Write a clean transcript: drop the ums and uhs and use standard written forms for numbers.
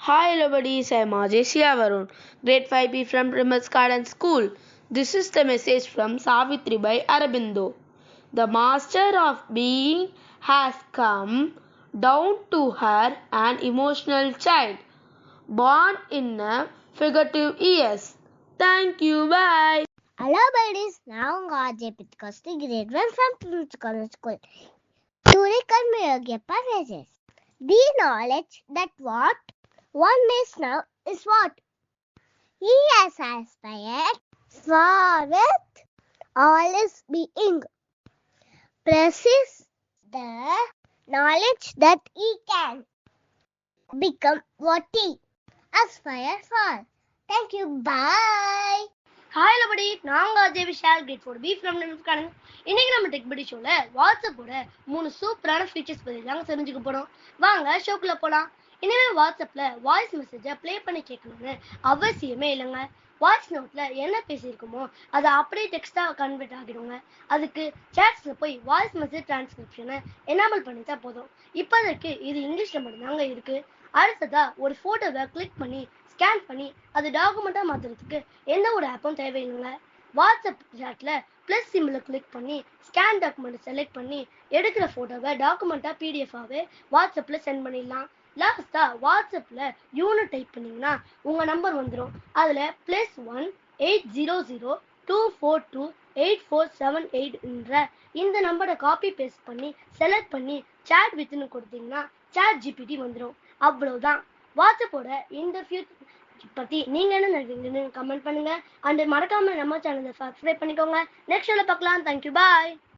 Hi everybody, I'm Ajay Varun, grade 5B from Primus Garden School. This is the message from Savitri by Aurobindo. The master of being has come down to her an emotional child, born in a figurative years. Thank you, bye. Hello buddies, now Ajay Pitkosti, grade 1 from Primus Garden School. Today Karma messages. The knowledge that what one is now is what he has aspired for with all his being. Possess the knowledge that he can become what he aspires for. Thank you. Bye. Hi லபடி நாங்க Ajay Vishal grade 4B from நமஸ்காரங்க. இன்னைக்கு நம்ம tech படி ஷோல வாட்ஸ்அப்போட 3 சூப்பரான features பத்தி தாங்க தெரிஞ்சுக்க போறோம். வாங்க ஷோக்குள்ள போலாம். இனிமே வாட்ஸ்அப்ல வாய்ஸ் மெசேஜை ப்ளே பண்ணி கேட்கணும்னு அவசியமே இல்லைங்க. வாய்ஸ் நோட்ல என்ன பேசியிருக்கோமோ அதை அப்படியே டெக்ஸ்டா கன்வெர்ட் ஆகிடுங்க. அதுக்கு சாட்ஸ்ல போய் வாய்ஸ் மெசேஜ் டிரான்ஸ்கிரிப்ஷனை எனேபிள் பண்ணிட்டா போதும். இப்போதைக்கு இது இங்கிலீஷ்ல மட்டும்தாங்க இருக்கு. அடுத்ததா ஒரு போட்டோவை கிளிக் பண்ணி ஸ்கேன் பண்ணி அது டாக்குமெண்டா மாத்துறதுக்கு எந்த ஒரு ஆப்பும் தேவையில்லைங்க. வாட்ஸ்அப் சாட்ல பிளஸ் சிம்பிளை கிளிக் பண்ணி ஸ்கேன் டாக்குமெண்ட் செலக்ட் பண்ணி எடுக்கிற போட்டோவை டாக்குமெண்டா பிடிஎஃபாவே வாட்ஸ்அப்ல சென்ட் பண்ணிடலாம். லாஸ்டா வாட்ஸ்அப்ல யூனிட் டைப் பண்ணீங்கன்னா உங்க நம்பர் வந்துடும். அதுல +1 800 242 8478 என்ற இந்த நம்பரை காப்பி பேஸ்ட் பண்ணி செலக்ட் பண்ணி சாட் வித்னு கொடுத்தீங்கன்னா சாட் ஜிபிடி வந்துடும். அவ்வளவுதான். வாட்ஸ்அப்போட இந்த ஃபியூச்சர் பத்தி நீங்க என்ன நினைக்கிறீங்கன்னு கமெண்ட் பண்ணுங்க. அண்ட் மறக்காம நம்ம சேனலை சப்ஸ்கிரைப் பண்ணிக்கோங்க. நெக்ஸ்ட் ஷோல பார்க்கலாம். தேங்க்யூ, பாய்.